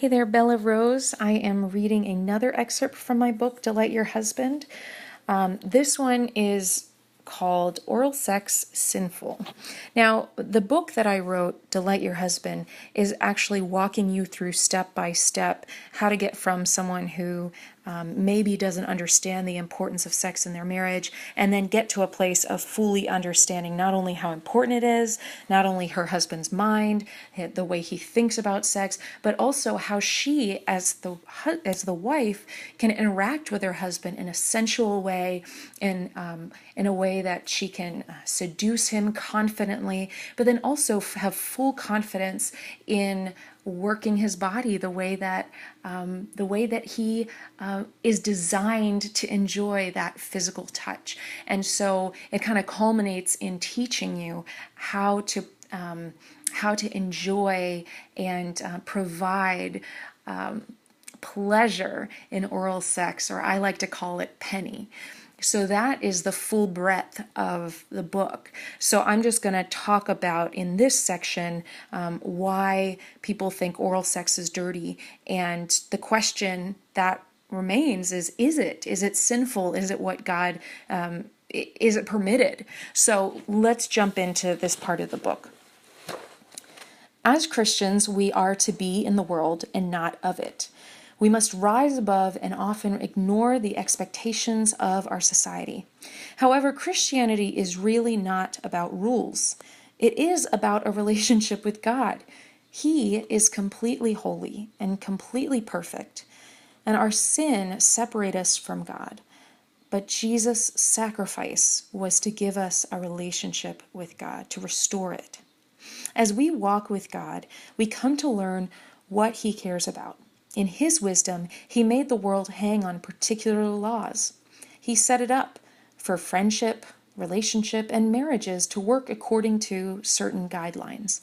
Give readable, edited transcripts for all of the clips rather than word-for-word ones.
Hey there, Bella Rose. I am reading another excerpt from my book, Delight Your Husband. This one is called Oral Sex Sinful. Now, the book that I wrote, Delight Your Husband, is actually walking you through step by step how to get from someone who maybe doesn't understand the importance of sex in their marriage and then get to a place of fully understanding not only how important it is, not only her husband's mind, the way he thinks about sex, but also how she, as the wife, can interact with her husband in a sensual way, in a way that she can seduce him confidently, but then also have full confidence in working his body the way that he is designed to enjoy that physical touch. And so it kind of culminates in teaching you how to enjoy and provide pleasure in oral sex, or I like to call it penny. So that is the full breadth of the book. So I'm just going to talk about in this section why people think oral sex is dirty, and the question that remains is it? Is it sinful? Is it what God, is it permitted? So let's jump into this part of the book. As Christians, we are to be in the world and not of it. We must rise above and often ignore the expectations of our society. However, Christianity is really not about rules. It is about a relationship with God. He is completely holy and completely perfect, and our sin separates us from God. But Jesus' sacrifice was to give us a relationship with God, to restore it. As we walk with God, we come to learn what He cares about. In His wisdom, He made the world hang on particular laws. He set it up for friendship, relationship, and marriages to work according to certain guidelines.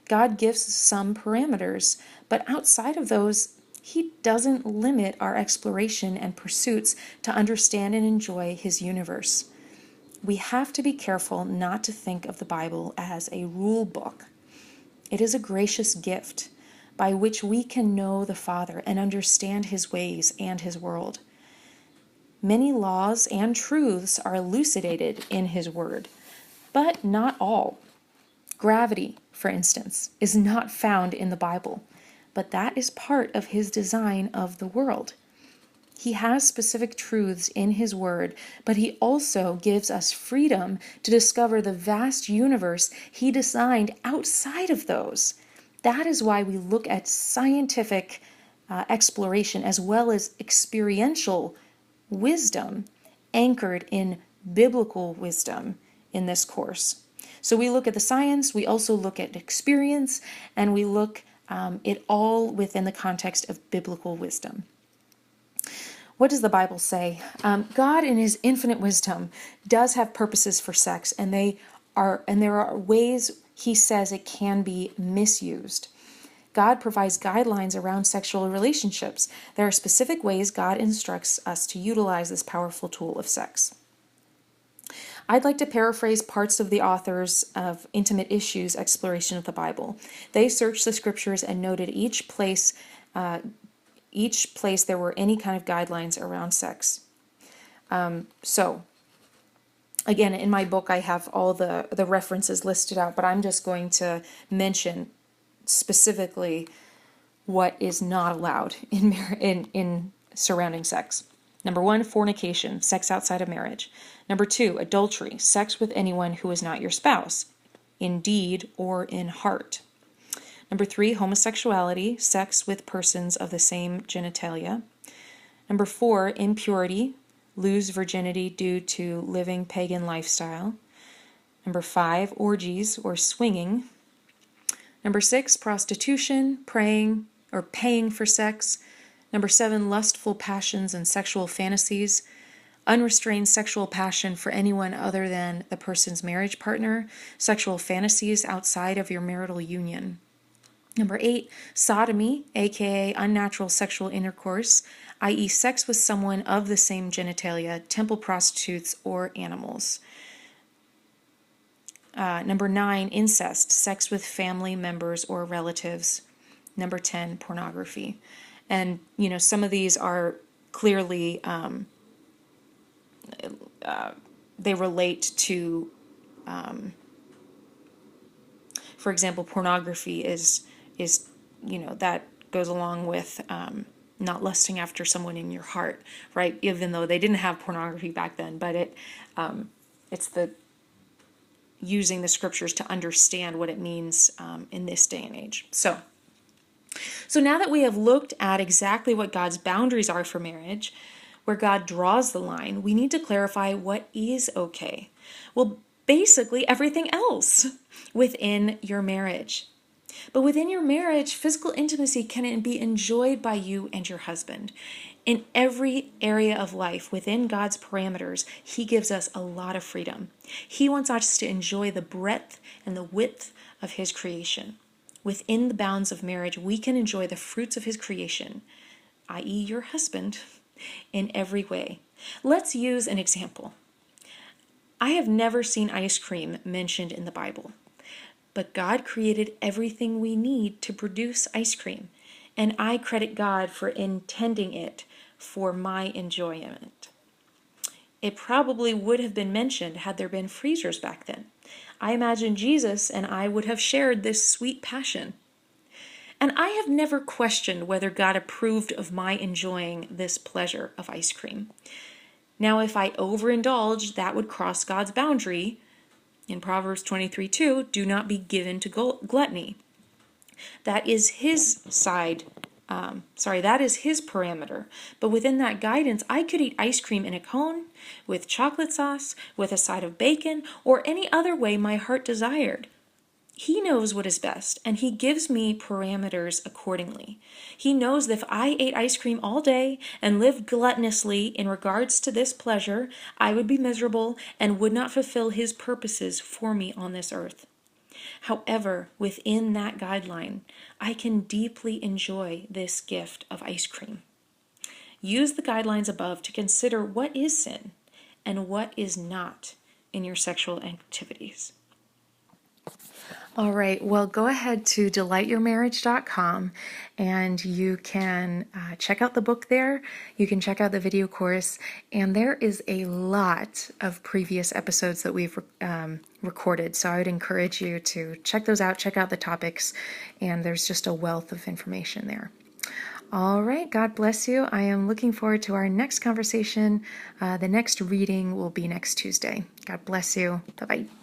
God gives some parameters, but outside of those, He doesn't limit our exploration and pursuits to understand and enjoy His universe. We have to be careful not to think of the Bible as a rule book. It is a gracious gift by which we can know the Father and understand His ways and His world. Many laws and truths are elucidated in His Word, but not all. Gravity, for instance, is not found in the Bible, but that is part of His design of the world. He has specific truths in His Word, but He also gives us freedom to discover the vast universe He designed outside of those. That is why we look at scientific exploration as well as experiential wisdom anchored in biblical wisdom in this course. So we look at the science, we also look at experience, and we look it all within the context of biblical wisdom. What does the Bible say? God, in His infinite wisdom, does have purposes for sex, and there are ways He says it can be misused. God provides guidelines around sexual relationships. There are specific ways God instructs us to utilize this powerful tool of sex. I'd like to paraphrase parts of the authors of Intimate Issues exploration of the Bible. They searched the scriptures and noted each place there were any kind of guidelines around sex. So, again, in my book, I have all the references listed out, but I'm just going to mention specifically what is not allowed in surrounding sex. Number 1, fornication, sex outside of marriage. Number 2, adultery, sex with anyone who is not your spouse, in deed or in heart. Number 3, homosexuality, sex with persons of the same genitalia. Number 4, impurity, lose virginity due to living pagan lifestyle. Number 5, orgies or swinging. Number 6, prostitution, paying for sex. Number 7, lustful passions and sexual fantasies. Unrestrained sexual passion for anyone other than the person's marriage partner. Sexual fantasies outside of your marital union. Number 8, sodomy, aka unnatural sexual intercourse, i.e. sex with someone of the same genitalia, temple prostitutes, or animals. Number 9, incest, sex with family members or relatives. Number 10, pornography. And, some of these are clearly, they relate to, for example, pornography is, that goes along with not lusting after someone in your heart, right? Even though they didn't have pornography back then, but it's the using the scriptures to understand what it means in this day and age. So now that we have looked at exactly what God's boundaries are for marriage, where God draws the line, we need to clarify what is okay. Well, basically everything else within your marriage. But within your marriage, physical intimacy can be enjoyed by you and your husband. In every area of life, within God's parameters, He gives us a lot of freedom. He wants us to enjoy the breadth and the width of His creation. Within the bounds of marriage, we can enjoy the fruits of His creation, i.e., your husband, in every way. Let's use an example. I have never seen ice cream mentioned in the Bible. But God created everything we need to produce ice cream, and I credit God for intending it for my enjoyment. It probably would have been mentioned had there been freezers back then. I imagine Jesus and I would have shared this sweet passion. And I have never questioned whether God approved of my enjoying this pleasure of ice cream. Now, if I overindulge, that would cross God's boundary. In Proverbs 23:2, do not be given to gluttony. That is His that is His parameter. But within that guidance, I could eat ice cream in a cone, with chocolate sauce, with a side of bacon, or any other way my heart desired. He knows what is best, and He gives me parameters accordingly. He knows that if I ate ice cream all day and lived gluttonously in regards to this pleasure, I would be miserable and would not fulfill His purposes for me on this earth. However, within that guideline, I can deeply enjoy this gift of ice cream. Use the guidelines above to consider what is sin and what is not in your sexual activities. All right, well, go ahead to delightyourmarriage.com and you can check out the book there. You can check out the video course, and there is a lot of previous episodes that we've recorded. So I would encourage you to check those out, check out the topics, and there's just a wealth of information there. All right, God bless you. I am looking forward to our next conversation. The next reading will be next Tuesday. God bless you. Bye-bye.